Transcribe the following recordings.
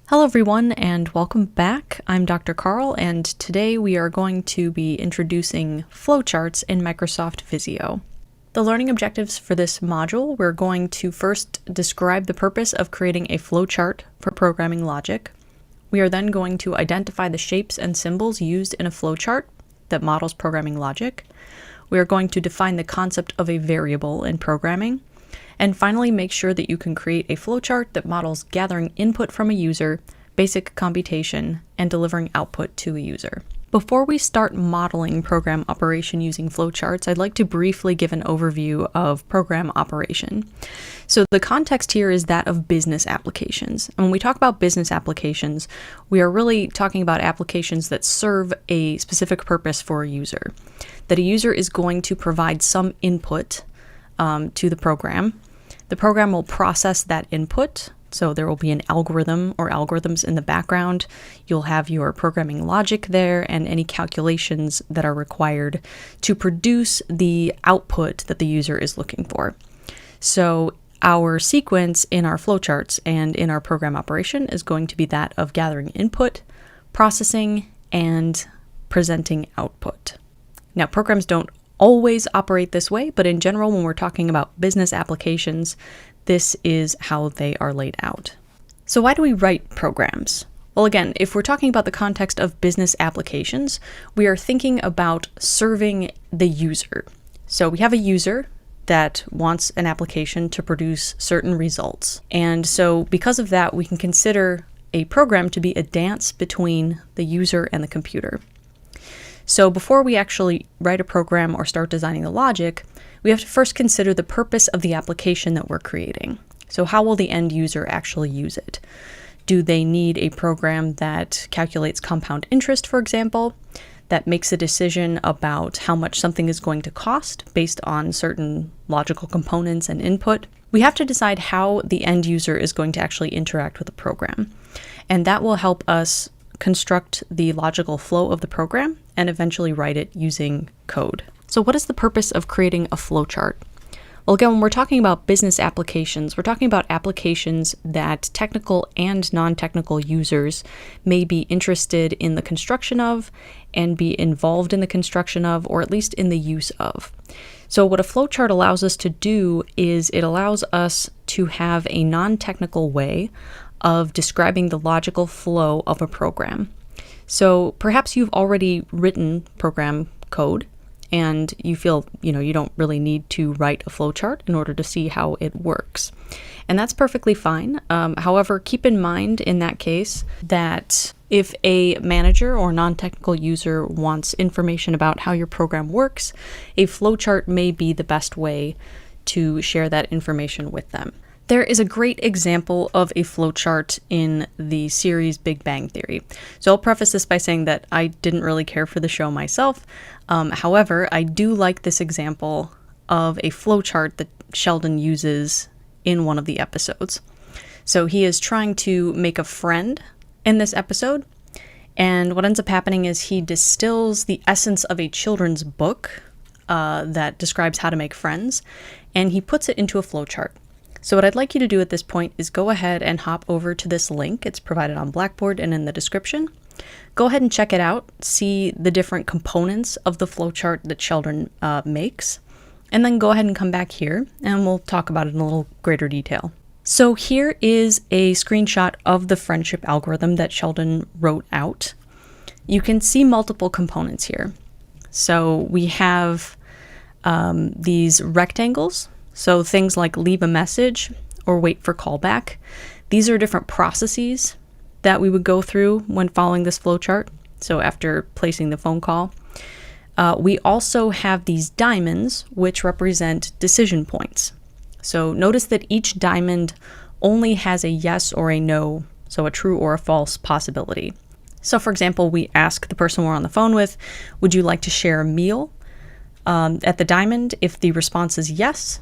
Hello everyone and welcome back. I'm Dr. Carl and today we are going to be introducing flowcharts in Microsoft Visio. The learning objectives for this module, we're going to first describe the purpose of creating a flowchart for programming logic. We are then going to identify the shapes and symbols used in a flowchart that models programming logic. We are going to define the concept of a variable in programming. And finally, make sure that you can create a flowchart that models gathering input from a user, basic computation, and delivering output to a user. Before we start modeling program operation using flowcharts, I'd like to briefly give an overview of program operation. So the context here is that of business applications. And when we talk about business applications, we are really talking about applications that serve a specific purpose for a user. That a user is going to provide some input to the program. The program will process that input, so there will be an algorithm or algorithms in the background. You'll have your programming logic there and any calculations that are required to produce the output that the user is looking for. So our sequence in our flowcharts and in our program operation is going to be that of gathering input, processing, and presenting output. Now, programs don't always operate this way, but in general, when we're talking about business applications, this is how they are laid out. So why do we write programs? Well, again, if we're talking about the context of business applications, we are thinking about serving the user. So we have a user that wants an application to produce certain results. And so because of that, we can consider a program to be a dance between the user and the computer. So before we actually write a program or start designing the logic, we have to first consider the purpose of the application that we're creating. So how will the end user actually use it? Do they need a program that calculates compound interest, for example, that makes a decision about how much something is going to cost based on certain logical components and input? We have to decide how the end user is going to actually interact with the program. And that will help us construct the logical flow of the program and eventually write it using code. So what is the purpose of creating a flowchart? Well, again, when we're talking about business applications, we're talking about applications that technical and non-technical users may be interested in the construction of and be involved in the construction of, or at least in the use of. So what a flowchart allows us to do is it allows us to have a non-technical way of describing the logical flow of a program. So perhaps you've already written program code and you feel, you don't really need to write a flowchart in order to see how it works. And that's perfectly fine. However, keep in mind in that case that if a manager or non-technical user wants information about how your program works, a flowchart may be the best way to share that information with them. There is a great example of a flowchart in the series Big Bang Theory. So I'll preface this by saying that I didn't really care for the show myself. However, I do like this example of a flowchart that Sheldon uses in one of the episodes. So he is trying to make a friend in this episode, and what ends up happening is he distills the essence of a children's book that describes how to make friends, and he puts it into a flowchart. So what I'd like you to do at this point is go ahead and hop over to this link. It's provided on Blackboard and in the description. Go ahead and check it out, see the different components of the flowchart that Sheldon makes, and then go ahead and come back here and we'll talk about it in a little greater detail. So here is a screenshot of the friendship algorithm that Sheldon wrote out. You can see multiple components here. So we have these rectangles. So things like leave a message or wait for callback. These are different processes that we would go through when following this flowchart. So after placing the phone call. We also have these diamonds, which represent decision points. So notice that each diamond only has a yes or a no, so a true or a false possibility. So for example, we ask the person we're on the phone with, would you like to share a meal? At the diamond, if the response is yes,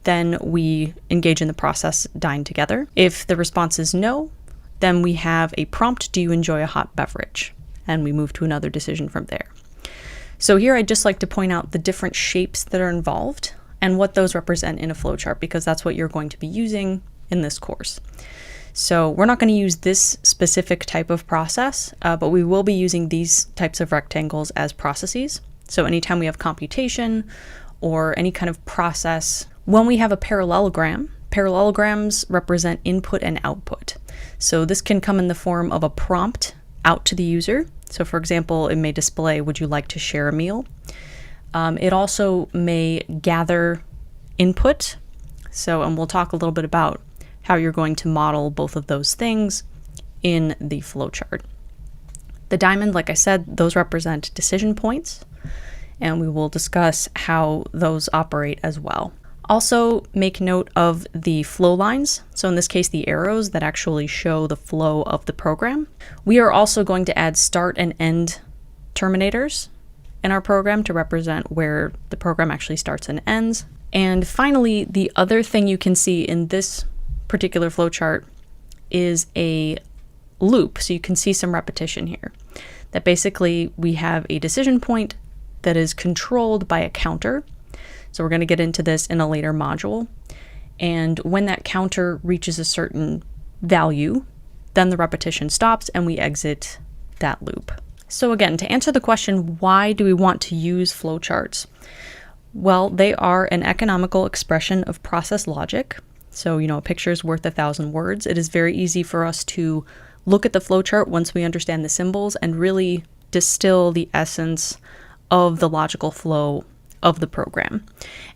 then we engage in the process, dine together. If the response is no, then we have a prompt, do you enjoy a hot beverage? And we move to another decision from there. So here I'd just like to point out the different shapes that are involved and what those represent in a flowchart, because that's what you're going to be using in this course. So we're not going to use this specific type of process, but we will be using these types of rectangles as processes. So anytime we have computation or any kind of process, when we have a parallelogram, parallelograms represent input and output. So this can come in the form of a prompt out to the user. So for example, it may display, would you like to share a meal? It also may gather input. And we'll talk a little bit about how you're going to model both of those things in the flowchart. The diamond, like I said, those represent decision points, and we will discuss how those operate as well. Also, make note of the flow lines. So in this case, the arrows that actually show the flow of the program. We are also going to add start and end terminators in our program to represent where the program actually starts and ends. And finally, the other thing you can see in this particular flowchart is a loop. So you can see some repetition here. That basically we have a decision point that is controlled by a counter. So we're going to get into this in a later module. And when that counter reaches a certain value, then the repetition stops and we exit that loop. So again, to answer the question, why do we want to use flowcharts? Well, they are an economical expression of process logic. So, a picture is worth 1,000 words. It is very easy for us to look at the flowchart once we understand the symbols and really distill the essence of the logical flow of the program.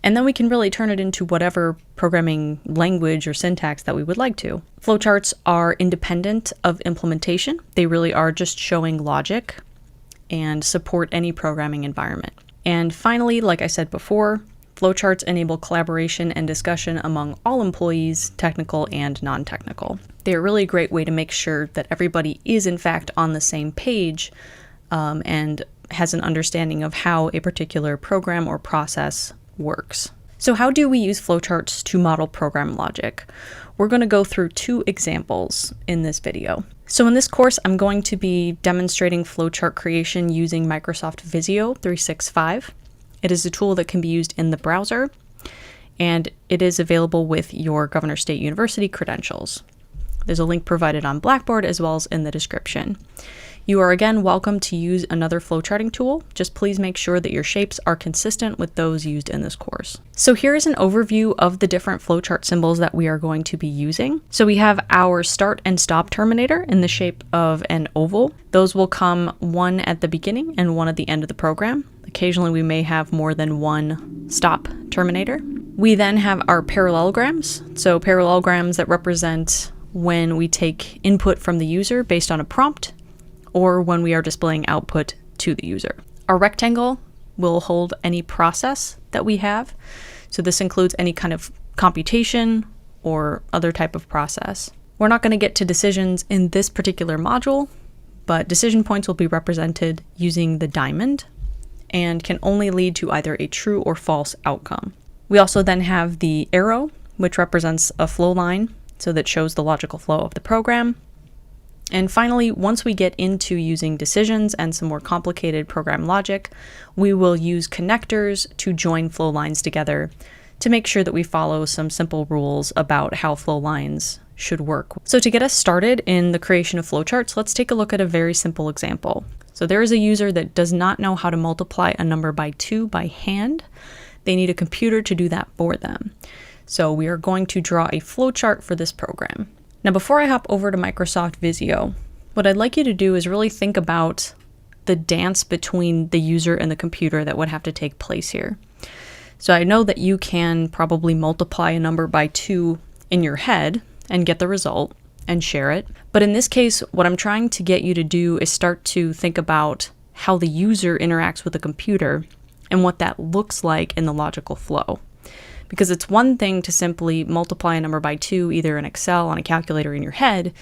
And then we can really turn it into whatever programming language or syntax that we would like to. Flowcharts are independent of implementation. They really are just showing logic and support any programming environment. And finally, like I said before, flowcharts enable collaboration and discussion among all employees, technical and non-technical. They're really a great way to make sure that everybody is in fact on the same page and has an understanding of how a particular program or process works. So how do we use flowcharts to model program logic? We're going to go through 2 examples in this video. So in this course, I'm going to be demonstrating flowchart creation using Microsoft Visio 365. It is a tool that can be used in the browser, and it is available with your Governor State University credentials. There's a link provided on Blackboard as well as in the description. You are again welcome to use another flowcharting tool. Just please make sure that your shapes are consistent with those used in this course. So here is an overview of the different flowchart symbols that we are going to be using. So we have our start and stop terminator in the shape of an oval. Those will come one at the beginning and one at the end of the program. Occasionally we may have more than one stop terminator. We then have our parallelograms. So parallelograms that represent when we take input from the user based on a prompt, or when we are displaying output to the user. Our rectangle will hold any process that we have. So this includes any kind of computation or other type of process. We're not going to get to decisions in this particular module, but decision points will be represented using the diamond and can only lead to either a true or false outcome. We also then have the arrow, which represents a flow line, so that shows the logical flow of the program. And finally, once we get into using decisions and some more complicated program logic, we will use connectors to join flow lines together to make sure that we follow some simple rules about how flow lines should work. So to get us started in the creation of flowcharts, let's take a look at a very simple example. So there is a user that does not know how to multiply a number by 2 by hand. They need a computer to do that for them. So we are going to draw a flowchart for this program. Now, before I hop over to Microsoft Visio, what I'd like you to do is really think about the dance between the user and the computer that would have to take place here. So I know that you can probably multiply a number by 2 in your head and get the result and share it. But in this case, what I'm trying to get you to do is start to think about how the user interacts with the computer and what that looks like in the logical flow. Because it's one thing to simply multiply a number by 2, either in Excel, on a calculator, in your head.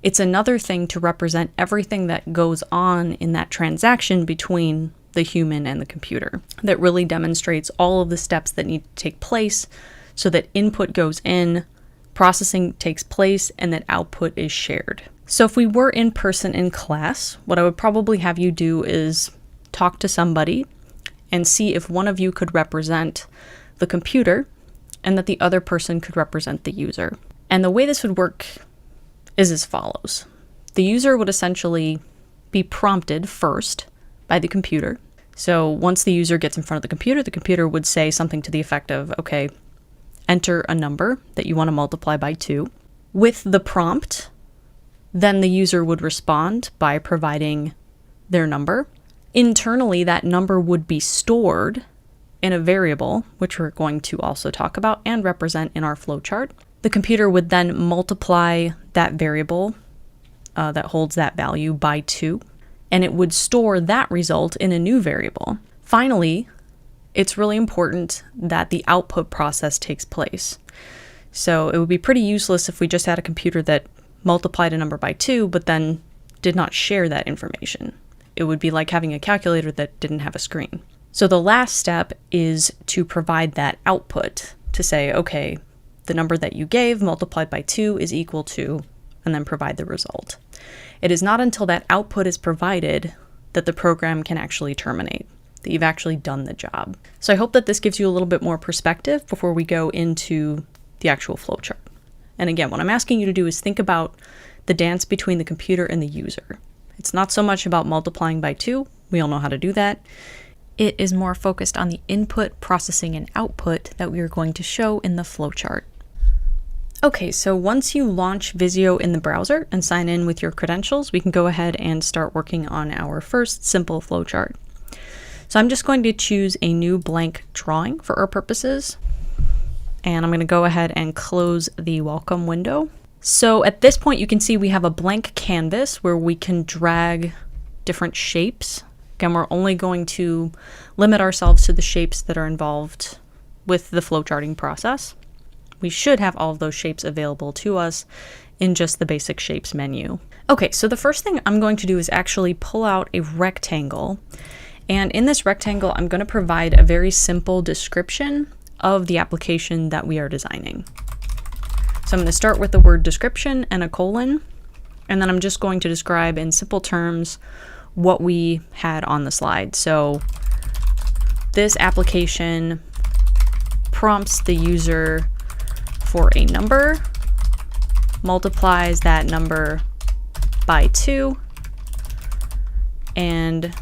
It's another thing to represent everything that goes on in that transaction between the human and the computer. That really demonstrates all of the steps that need to take place so that input goes in, processing takes place, and that output is shared. So if we were in person in class, what I would probably have you do is talk to somebody and see if one of you could represent the computer and that the other person could represent the user. And the way this would work is as follows. The user would essentially be prompted first by the computer. So once the user gets in front of the computer would say something to the effect of, okay, enter a number that you want to multiply by 2. With the prompt, then the user would respond by providing their number. Internally, that number would be stored in a variable, which we're going to also talk about and represent in our flowchart. The computer would then multiply that variable that holds that value by 2, and it would store that result in a new variable. Finally, it's really important that the output process takes place. So it would be pretty useless if we just had a computer that multiplied a number by 2, but then did not share that information. It would be like having a calculator that didn't have a screen. So the last step is to provide that output to say, okay, the number that you gave multiplied by 2 is equal to, and then provide the result. It is not until that output is provided that the program can actually terminate, that you've actually done the job. So I hope that this gives you a little bit more perspective before we go into the actual flowchart. And again, what I'm asking you to do is think about the dance between the computer and the user. It's not so much about multiplying by 2. We all know how to do that. It is more focused on the input, processing, and output that we are going to show in the flowchart. Okay, so once you launch Visio in the browser and sign in with your credentials, we can go ahead and start working on our first simple flowchart. So I'm just going to choose a new blank drawing for our purposes. And I'm going to go ahead and close the welcome window. So at this point, you can see we have a blank canvas where we can drag different shapes. Again, we're only going to limit ourselves to the shapes that are involved with the flowcharting process. We should have all of those shapes available to us in just the basic shapes menu. Okay, so the first thing I'm going to do is actually pull out a rectangle. And in this rectangle, I'm going to provide a very simple description of the application that we are designing. So I'm going to start with the word description and a colon, and then I'm just going to describe in simple terms what we had on the slide. So this application prompts the user for a number, multiplies that number by 2, and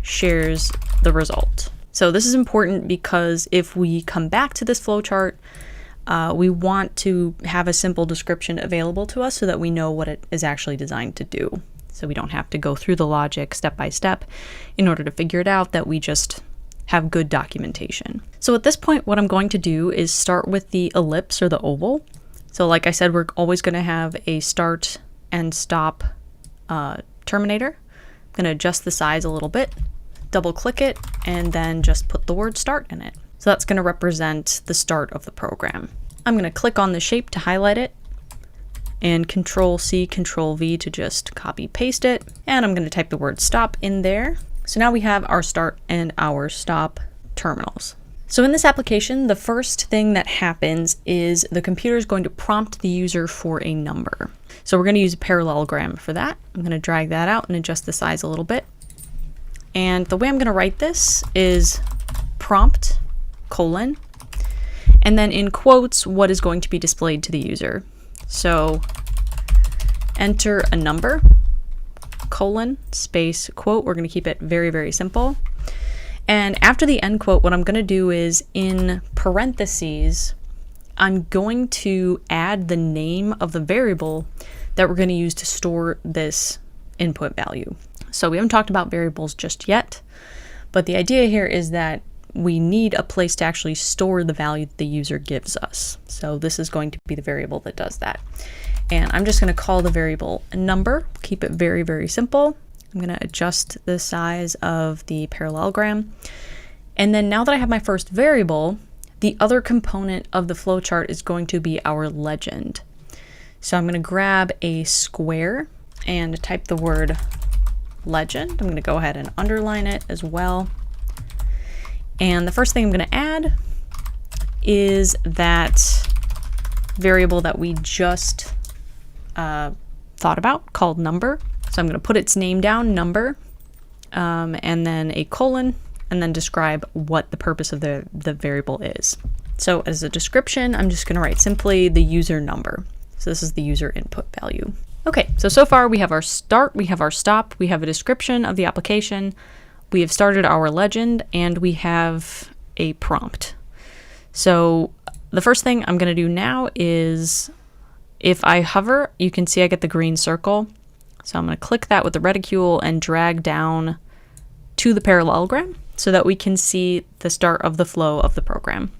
shares the result. So this is important because if we come back to this flowchart, we want to have a simple description available to us so that we know what it is actually designed to do. So we don't have to go through the logic step by step in order to figure it out, that we just have good documentation. So at this point, what I'm going to do is start with the ellipse or the oval. So like I said, we're always going to have a start and stop terminator. I'm going to adjust the size a little bit, double click it, and then just put the word start in it. So that's going to represent the start of the program. I'm going to click on the shape to highlight it, and Control C, Control V to just copy paste it. And I'm going to type the word stop in there. So now we have our start and our stop terminals. So in this application, the first thing that happens is the computer is going to prompt the user for a number. So we're going to use a parallelogram for that. I'm going to drag that out and adjust the size a little bit. And the way I'm going to write this is prompt, colon, and then in quotes, what is going to be displayed to the user. So enter a number, colon, space, quote. We're going to keep it very, very simple. And after the end quote, what I'm going to do is in parentheses, I'm going to add the name of the variable that we're going to use to store this input value. So we haven't talked about variables just yet, but the idea here is that we need a place to actually store the value that the user gives us. So this is going to be the variable that does that. And I'm just going to call the variable a number, keep it very, very simple. I'm going to adjust the size of the parallelogram. And then now that I have my first variable, the other component of the flowchart is going to be our legend. So I'm going to grab a square and type the word legend. I'm going to go ahead and underline it as well. And the first thing I'm going to add is that variable that we just thought about called number. So I'm going to put its name down, number, and then a colon, and then describe what the purpose of the variable is. So as a description, I'm just going to write simply the user number. So this is the user input value. Okay, so far we have our start, we have our stop, we have a description of the application, we have started our legend, and we have a prompt. So the first thing I'm going to do now is, if I hover, you can see I get the green circle. So I'm going to click that with the reticule and drag down to the parallelogram so that we can see the start of the flow of the program.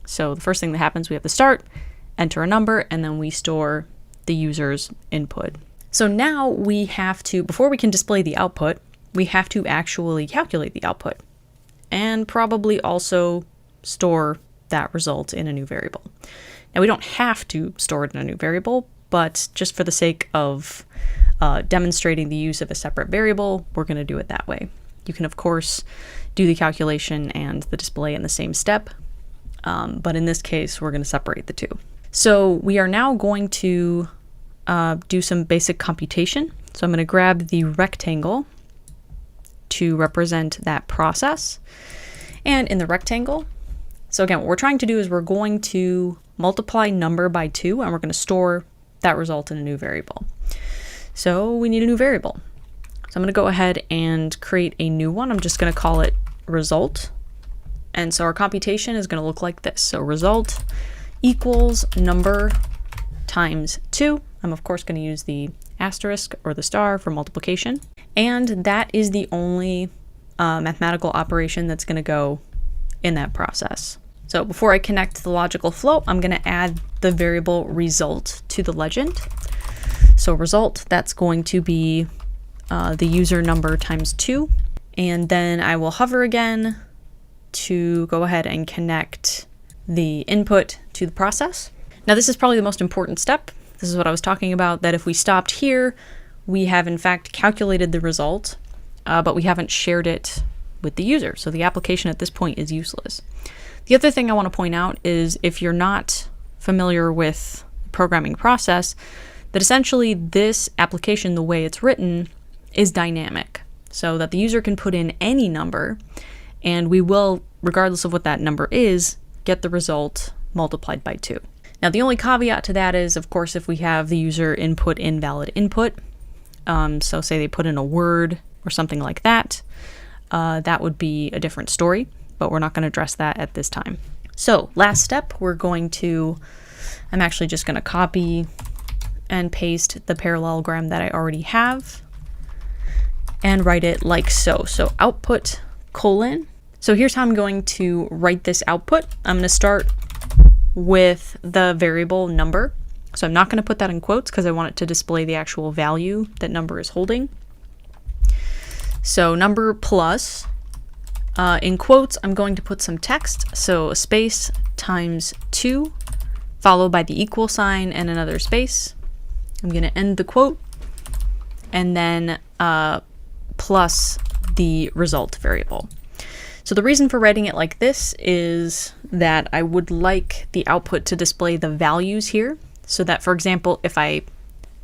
So the first thing that happens, we have the start, enter a number, and then we store the user's input. So now we have to, before we can display the output, we have to actually calculate the output and probably also store that result in a new variable. Now we don't have to store it in a new variable, but just for the sake of demonstrating the use of a separate variable, we're going to do it that way. You can, of course, do the calculation and the display in the same step, but in this case, we're going to separate the two. So we are now going to do some basic computation. So I'm going to grab the rectangle to represent that process. And in the rectangle, so again, what we're trying to do is we're going to multiply number by 2, and we're going to store that result in a new variable. So we need a new variable. So I'm going to go ahead and create a new one. I'm just going to call it result. And so our computation is going to look like this. So result equals number times 2. I'm of course going to use the asterisk or the star for multiplication. And that is the only mathematical operation that's going to go in that process. So before I connect the logical flow, I'm going to add the variable result to the legend. So result, that's going to be the user number times 2. And then I will hover again to go ahead and connect the input to the process. Now this is probably the most important step. This is what I was talking about, that if we stopped here, we have in fact calculated the result, but we haven't shared it with the user. So the application at this point is useless. The other thing I want to point out is, if you're not familiar with the programming process, that essentially this application, the way it's written, is dynamic. So that the user can put in any number, and we will, regardless of what that number is, get the result multiplied by 2. Now the only caveat to that is, of course, if we have the user input invalid input, so say they put in a word or something like that, that would be a different story, but we're not going to address that at this time. So last step, I'm actually just going to copy and paste the parallelogram that I already have and write it like so. So output colon. So here's how I'm going to write this output. I'm going to start with the variable number. So I'm not going to put that in quotes because I want it to display the actual value that number is holding. So number plus, in quotes, I'm going to put some text. So a space times 2, followed by the equal sign and another space. I'm going to end the quote, and then plus the result variable. So the reason for writing it like this is that I would like the output to display the values here, so that, for example, if I,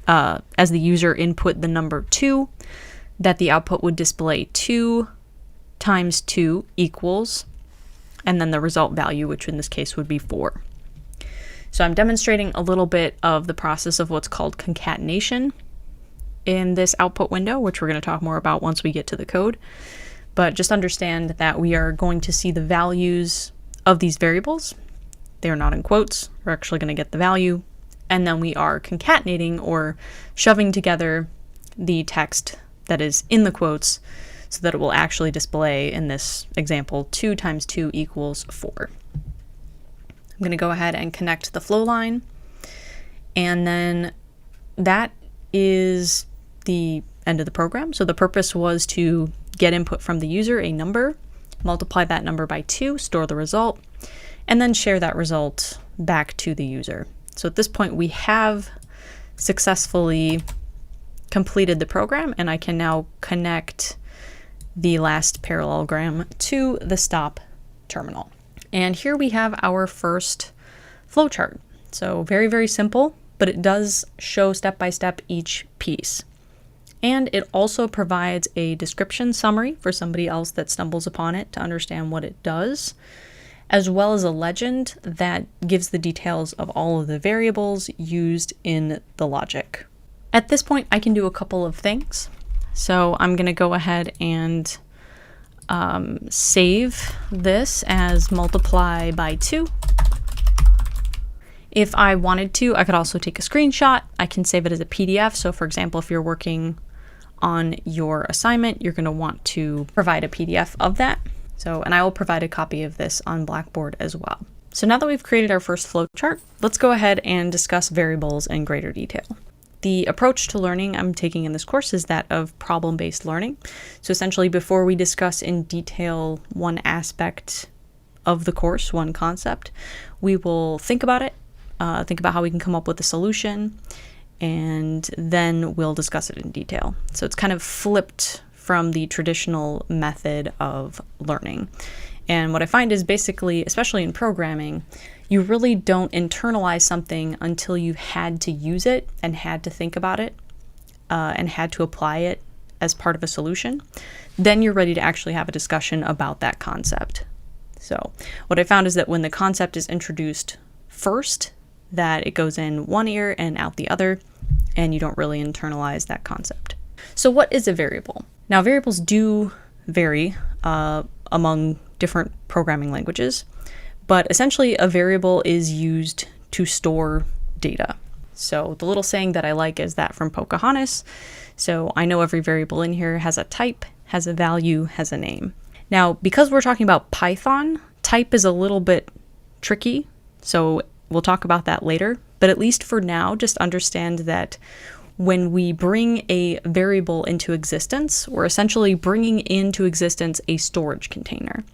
as the user, input the number 2, that the output would display 2 times 2 equals, and then the result value, which in this case would be 4. So I'm demonstrating a little bit of the process of what's called concatenation in this output window, which we're going to talk more about once we get to the code. But just understand that we are going to see the values of these variables. They are not in quotes. We're actually going to get the value. And then we are concatenating, or shoving together, the text that is in the quotes so that it will actually display, in this example, 2 times 2 equals 4. I'm going to go ahead and connect the flow line. And then that is the end of the program. So the purpose was to get input from the user, a number, multiply that number by 2, store the result, and then share that result back to the user. So at this point, we have successfully completed the program, and I can now connect the last parallelogram to the stop terminal. And here we have our first flowchart. So very, very simple, but it does show step by step each piece. And it also provides a description summary for somebody else that stumbles upon it to understand what it does. as well as a legend that gives the details of all of the variables used in the logic. At this point, I can do a couple of things. So I'm going to go ahead and save this as multiply by 2. If I wanted to, I could also take a screenshot. I can save it as a PDF. So for example, if you're working on your assignment, you're going to want to provide a PDF of that. And I will provide a copy of this on Blackboard as well. So now that we've created our first flowchart, let's go ahead and discuss variables in greater detail. The approach to learning I'm taking in this course is that of problem-based learning. So essentially, before we discuss in detail one aspect of the course, one concept, we will think about it, think about how we can come up with a solution, and then we'll discuss it in detail. So it's kind of flipped from the traditional method of learning. And what I find is basically, especially in programming, you really don't internalize something until you've had to use it and had to think about it and had to apply it as part of a solution. Then you're ready to actually have a discussion about that concept. So what I found is that when the concept is introduced first, that it goes in one ear and out the other, and you don't really internalize that concept. So what is a variable? Now, variables do vary among different programming languages, but essentially a variable is used to store data. So the little saying that I like is that from Pocahontas. So I know every variable in here has a type, has a value, has a name. Now, because we're talking about Python, type is a little bit tricky. So we'll talk about that later, but at least for now, just understand that when we bring a variable into existence, we're essentially bringing into existence a storage container.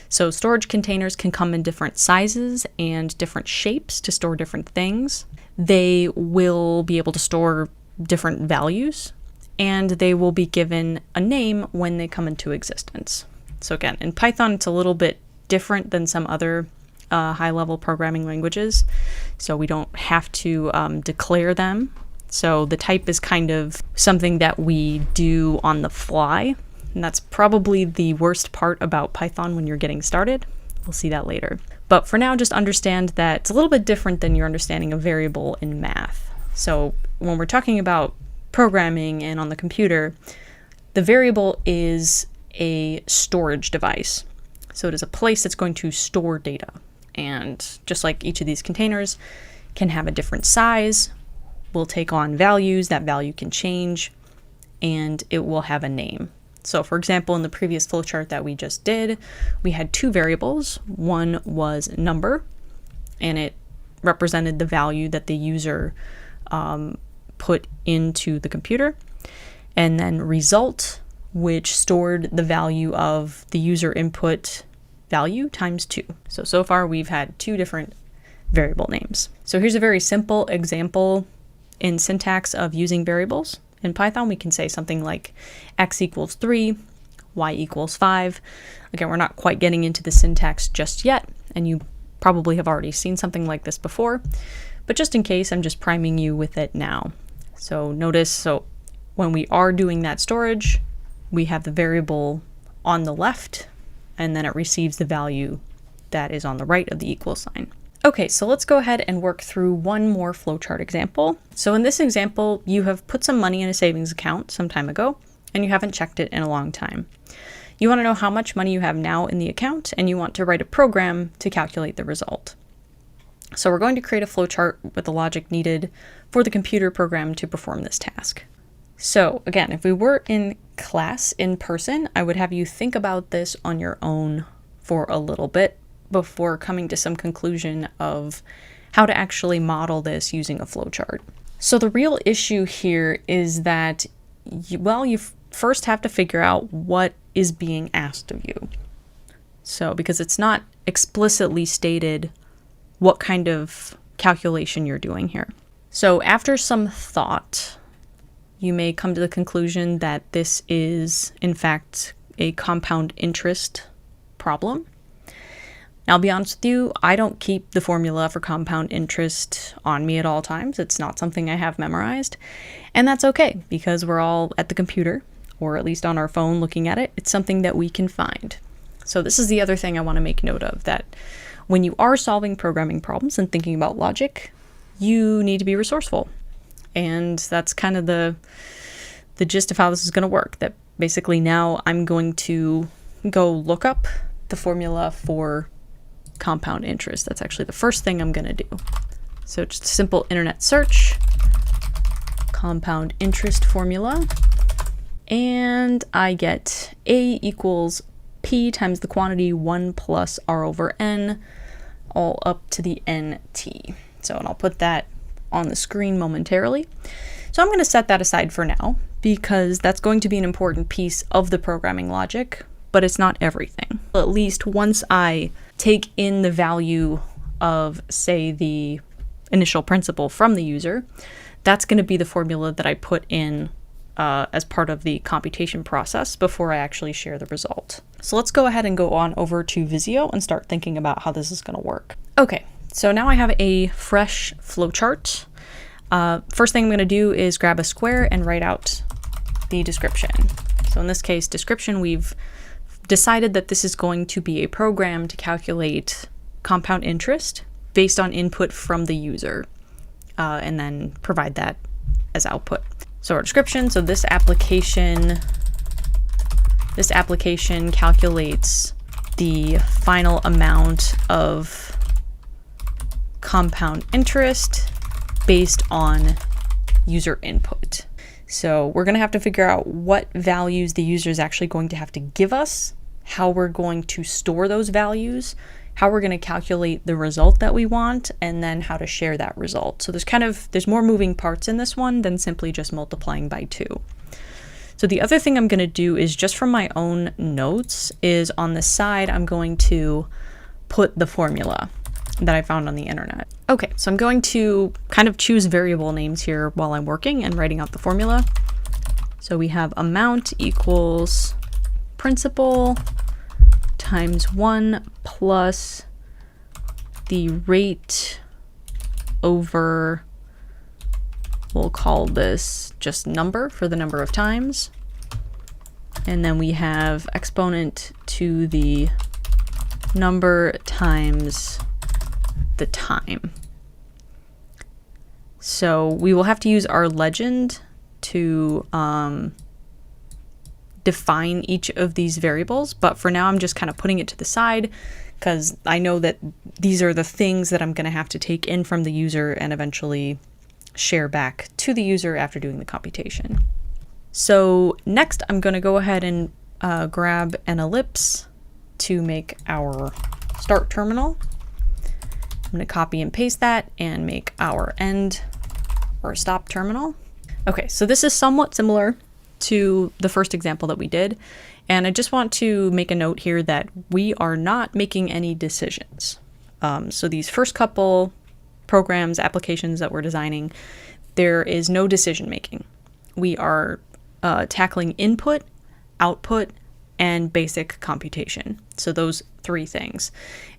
So storage containers can come in different sizes and different shapes to store different things. They will be able to store different values, and they will be given a name when they come into existence. So again, in Python, it's a little bit different than some other high-level programming languages. So we don't have to declare them. So the type is kind of something that we do on the fly. And that's probably the worst part about Python when you're getting started. We'll see that later. But for now, just understand that it's a little bit different than your understanding of variable in math. So when we're talking about programming and on the computer, the variable is a storage device. So it is a place that's going to store data. And just like each of these containers can have a different size, will take on values, that value can change, and it will have a name. So for example, in the previous flowchart that we just did, we had two variables. One was number, and it represented the value that the user put into the computer, and then result, which stored the value of the user input value times 2. So far we've had two different variable names. So here's a very simple example in syntax of using variables. In Python, we can say something like x equals 3, y equals 5. Again, we're not quite getting into the syntax just yet, and you probably have already seen something like this before, but just in case, I'm just priming you with it now. So notice, so when we are doing that storage, we have the variable on the left, and then it receives the value that is on the right of the equal sign. Okay, so let's go ahead and work through one more flowchart example. So in this example, you have put some money in a savings account some time ago, and you haven't checked it in a long time. You want to know how much money you have now in the account, and you want to write a program to calculate the result. So we're going to create a flowchart with the logic needed for the computer program to perform this task. So again, if we were in class in person, I would have you think about this on your own for a little bit before coming to some conclusion of how to actually model this using a flowchart. So the real issue here is that, you first have to figure out what is being asked of you. So because it's not explicitly stated what kind of calculation you're doing here. So after some thought, you may come to the conclusion that this is, in fact, a compound interest problem. Now, I'll be honest with you, I don't keep the formula for compound interest on me at all times. It's not something I have memorized. And that's okay, because we're all at the computer, or at least on our phone looking at it. It's something that we can find. So this is the other thing I want to make note of, that when you are solving programming problems and thinking about logic, you need to be resourceful. And that's kind of the gist of how this is going to work. That basically now I'm going to go look up the formula for compound interest. That's actually the first thing I'm going to do. So just a simple internet search, compound interest formula, and I get A equals P times the quantity 1 plus R over N, all up to the NT. So, and I'll put that on the screen momentarily. So I'm going to set that aside for now, because that's going to be an important piece of the programming logic, but it's not everything. At least once I take in the value of, say, the initial principal from the user, that's going to be the formula that I put in as part of the computation process before I actually share the result. So let's go ahead and go on over to Visio and start thinking about how this is going to work. Okay, so now I have a fresh flowchart. First thing I'm going to do is grab a square and write out the description. So in this case, description, we've decided that this is going to be a program to calculate compound interest based on input from the user, and then provide that as output. So our description, so this application calculates the final amount of compound interest based on user input. So we're going to have to figure out what values the user is actually going to have to give us, how we're going to store those values, how we're going to calculate the result that we want, and then how to share that result. So there's more moving parts in this one than simply just multiplying by 2. So the other thing I'm going to do is, just from my own notes, is on the side I'm going to put the formula that I found on the internet. Okay, so I'm going to kind of choose variable names here while I'm working and writing out the formula. So we have amount equals principal times 1 plus the rate over, we'll call this just number for the number of times. And then we have exponent to the number times the time. So we will have to use our legend to define each of these variables, but for now I'm just kind of putting it to the side because I know that these are the things that I'm going to have to take in from the user and eventually share back to the user after doing the computation. So next I'm going to go ahead and grab an ellipse to make our start terminal. I'm going to copy and paste that and make our end or stop terminal. Okay, so this is somewhat similar to the first example that we did, and I just want to make a note here that we are not making any decisions. So these first couple programs, applications that we're designing, there is no decision making. We are tackling input, output, and basic computation. So those 3 things.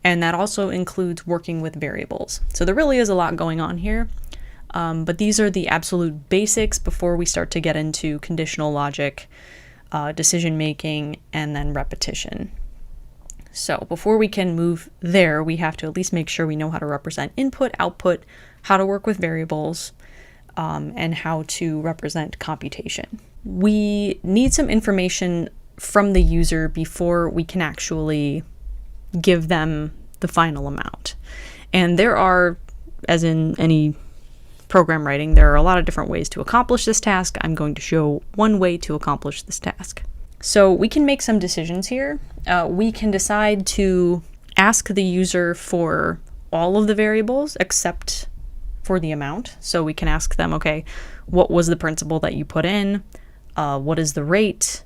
And that also includes working with variables. So there really is a lot going on here. But these are the absolute basics before we start to get into conditional logic, decision making, and then repetition. So before we can move there, we have to at least make sure we know how to represent input, output, how to work with variables, and how to represent computation. We need some information from the user before we can actually give them the final amount. And there are, as in any program writing, there are a lot of different ways to accomplish this task. I'm going to show one way to accomplish this task. So we can make some decisions here. We can decide to ask the user for all of the variables except for the amount. So we can ask them, okay, what was the principal that you put in? What is the rate?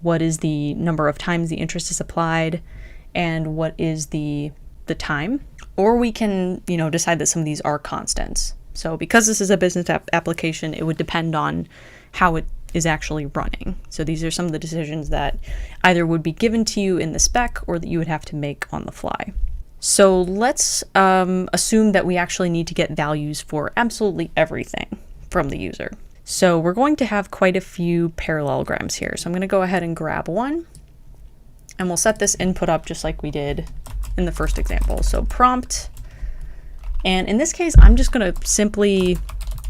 What is the number of times the interest is applied? And what is the time? Or we can, decide that some of these are constants. So because this is a business application, it would depend on how it is actually running. So these are some of the decisions that either would be given to you in the spec or that you would have to make on the fly. So let's assume that we actually need to get values for absolutely everything from the user. So we're going to have quite a few parallelograms here. So I'm going to go ahead and grab one. And we'll set this input up just like we did in the first example. So prompt, and in this case, I'm just going to simply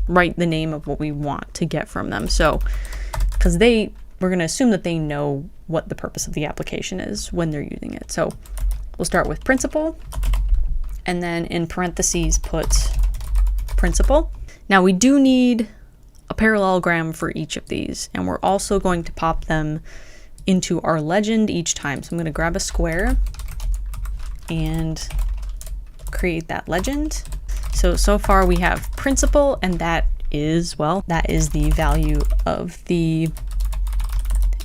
write the name of what we want to get from them. So, because we're going to assume that they know what the purpose of the application is when they're using it. So we'll start with principal, and then in parentheses put principal. Now we do need a parallelogram for each of these, and we're also going to pop them into our legend each time. So I'm going to grab a square and create that legend. So far we have principal, and that is the value of the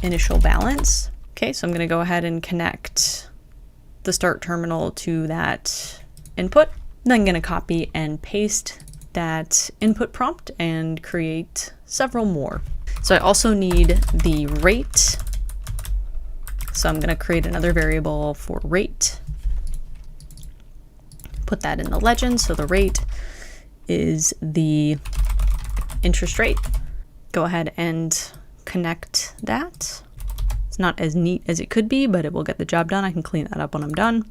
initial balance. Okay, so I'm going to go ahead and connect the start terminal to that input. Then I'm going to copy and paste that input prompt and create several more. So I also need the rate. So I'm going to create another variable for rate. Put that in the legend. So the rate is the interest rate. Go ahead and connect that. It's not as neat as it could be, but it will get the job done. I can clean that up when I'm done.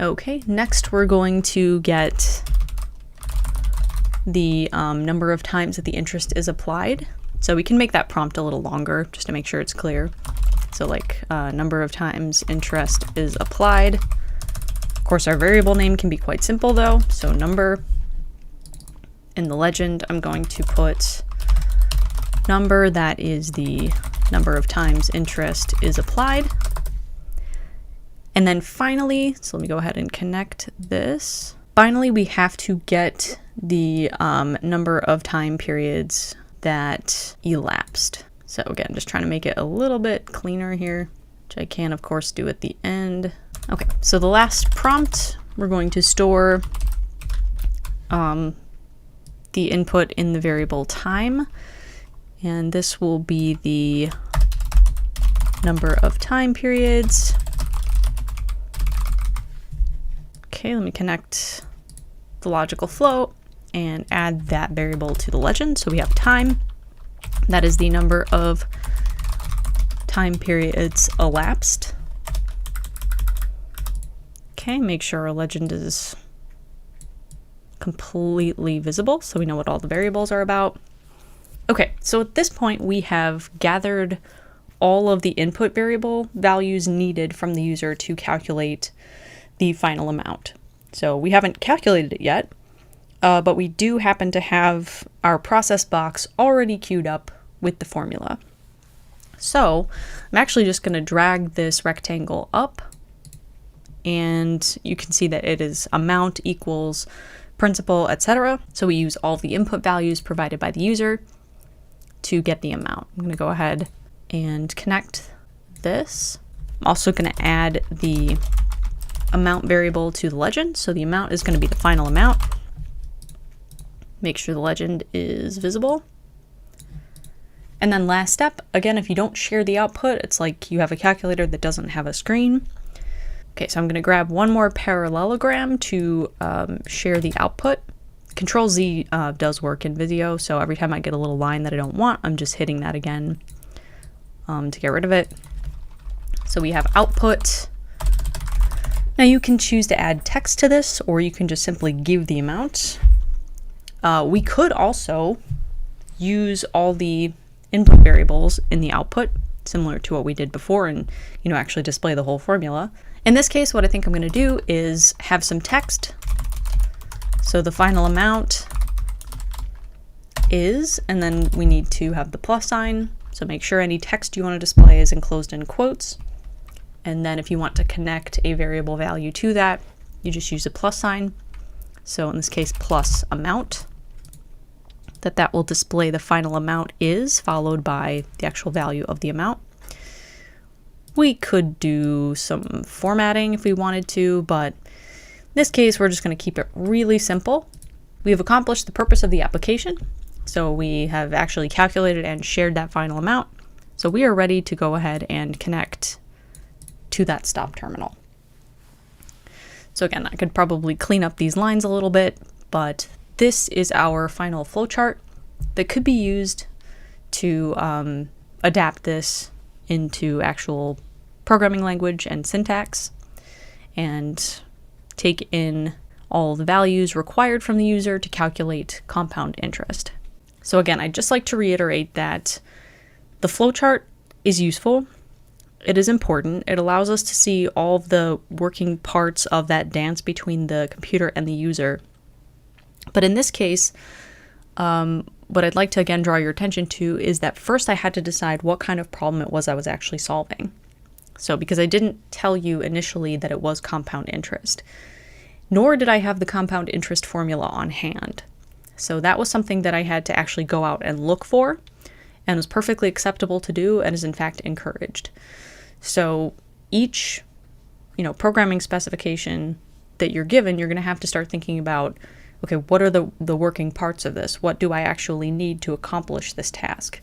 Okay, next we're going to get the number of times that the interest is applied. So we can make that prompt a little longer just to make sure it's clear. So like number of times interest is applied. Of course, our variable name can be quite simple though. So number. In the legend, I'm going to put number, that is the number of times interest is applied. And then finally, so let me go ahead and connect this. Finally, we have to get the number of time periods that elapsed. So again, just trying to make it a little bit cleaner here, which I can of course do at the end. Okay, so the last prompt, we're going to store the input in the variable time, and this will be the number of time periods. Okay, let me connect the logical flow and add that variable to the legend. So we have time, that is the number of time periods elapsed. Okay, make sure our legend is completely visible so we know what all the variables are about. Okay, so at this point we have gathered all of the input variable values needed from the user to calculate the final amount. So we haven't calculated it yet, but we do happen to have our process box already queued up with the formula. So I'm actually just going to drag this rectangle up, and you can see that it is amount equals principal, etc. So we use all the input values provided by the user to get the amount. I'm going to go ahead and connect this. I'm also going to add the amount variable to the legend. So the amount is going to be the final amount. Make sure the legend is visible. And then last step, again, if you don't share the output, it's like you have a calculator that doesn't have a screen. Okay, so I'm going to grab one more parallelogram to share the output. Control Z does work in Visio, so every time I get a little line that I don't want, I'm just hitting that again to get rid of it. So we have output. Now you can choose to add text to this, or you can just simply give the amount. We could also use all the input variables in the output, similar to what we did before, and actually display the whole formula. In this case, what I think I'm going to do is have some text. So the final amount is, and then we need to have the plus sign. So make sure any text you want to display is enclosed in quotes. And then if you want to connect a variable value to that, you just use a plus sign. So in this case, plus amount. That will display the final amount is, followed by the actual value of the amount. We could do some formatting if we wanted to, but in this case, we're just going to keep it really simple. We have accomplished the purpose of the application. So we have actually calculated and shared that final amount. So we are ready to go ahead and connect to that stop terminal. So again, I could probably clean up these lines a little bit, but this is our final flowchart that could be used to adapt this into actual programming language and syntax and take in all the values required from the user to calculate compound interest. So again, I'd just like to reiterate that the flowchart is useful. It is important. It allows us to see all of the working parts of that dance between the computer and the user. But in this case, what I'd like to again draw your attention to is that first I had to decide what kind of problem it was I was actually solving. So because I didn't tell you initially that it was compound interest, nor did I have the compound interest formula on hand. So that was something that I had to actually go out and look for, and was perfectly acceptable to do and is in fact encouraged. So each, programming specification that you're given, you're going to have to start thinking about, okay, what are the working parts of this? What do I actually need to accomplish this task?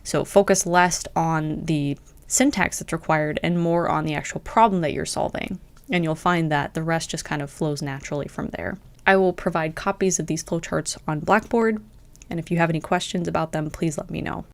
So focus less on the syntax that's required and more on the actual problem that you're solving. And you'll find that the rest just kind of flows naturally from there. I will provide copies of these flowcharts on Blackboard, and if you have any questions about them, please let me know.